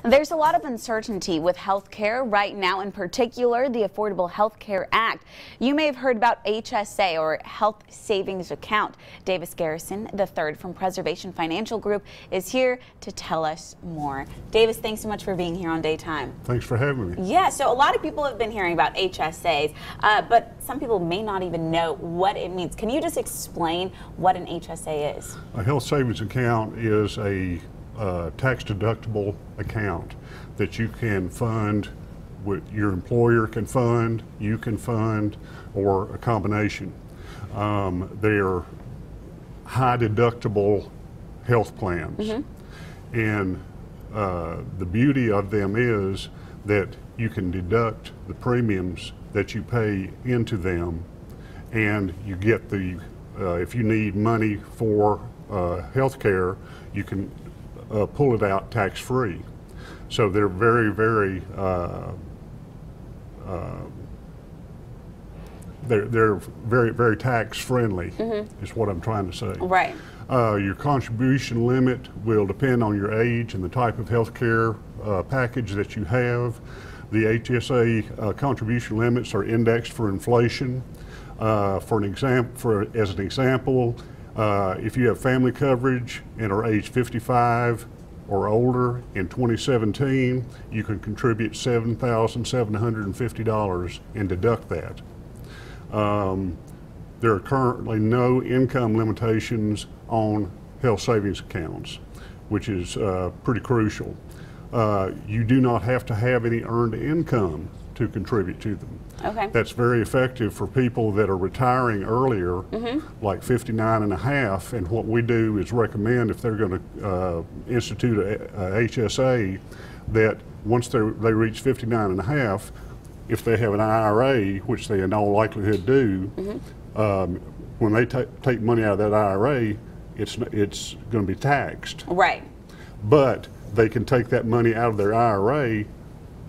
There's a lot of uncertainty with health care right now, in particular the Affordable Health Care Act. You may have heard about HSA, or Health Savings Account. Davis Garrison III from Preservation Financial Group is here to tell us more. Davis, thanks so much for being here on Daytime. Thanks for having me. Yeah, so a lot of people have been hearing about HSAs, but some people may not even know what it means. Can you just explain what an HSA is? A health savings account is a tax-deductible account that you can fund, your employer can fund, you can fund, or a combination. They're high-deductible health plans. And the beauty of them is that you can deduct the premiums that you pay into them, and you get the, if you need money for health care, you can pull it out tax-free. So they're very, very, they're very, very tax-friendly, is what I'm trying to say. Right. Your contribution limit will depend on your age and the type of health care package that you have. The HSA contribution limits are indexed for inflation. As an example, if you have family coverage and are age 55 or older in 2017, you can contribute $7,750 and deduct that. There are currently no income limitations on health savings accounts, which is pretty crucial. You do not have to have any earned income to contribute to them. Okay. That's very effective for people that are retiring earlier, like 59 and a half, and what we do is recommend, if they're going to institute a HSA, that once they reach 59 and a half, if they have an IRA, which they in all likelihood do, when they take money out of that IRA, it's going to be taxed. Right. But they can take that money out of their IRA,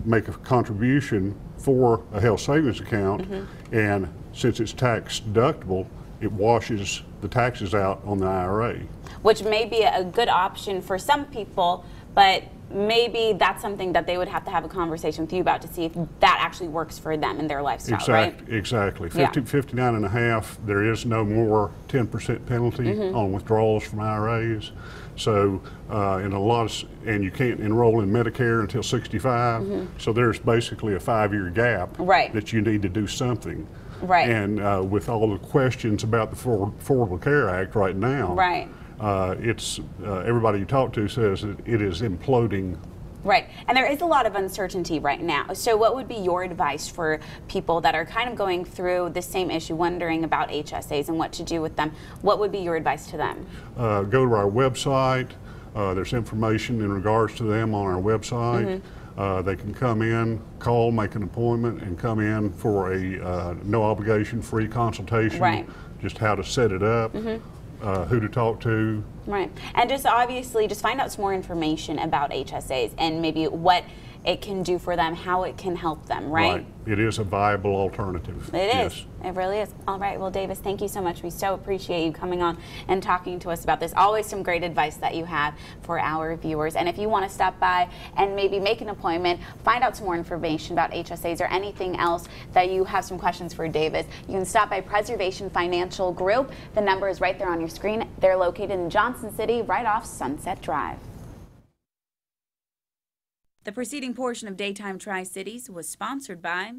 make a contribution for a health savings account, and since it's tax deductible, it washes the taxes out on the IRA. Which may be a good option for some people, but maybe that's something that they would have to have a conversation with you about to see if that actually works for them in their lifestyle, right? Exactly. 59 and a half, there is no more 10% penalty on withdrawals from IRAs. So and you can't enroll in Medicare until 65. So there's basically a 5-year gap that you need to do something. Right. And with all the questions about the Affordable Care Act right now, everybody you talk to says that it is imploding. Right, and there is a lot of uncertainty right now. So what would be your advice for people that are kind of going through the same issue, wondering about HSAs and what to do with them? What would be your advice to them? Go to our website. There's information in regards to them on our website. They can come in, call, make an appointment, and come in for a no obligation free consultation. Just how to set it up. Who to talk to. Right, and just obviously just find out some more information about HSAs and maybe what it can do for them, how it can help them, right? It is a viable alternative. It is. It really is. All right, well, Davis, thank you so much. We so appreciate you coming on and talking to us about this. Always some great advice that you have for our viewers. And if you want to stop by and maybe make an appointment, find out some more information about HSAs or anything else that you have some questions for Davis, you can stop by Preservation Financial Group. The number is right there on your screen. They're located in Johnson City, right off Sunset Drive. The preceding portion of Daytime Tri-Cities was sponsored by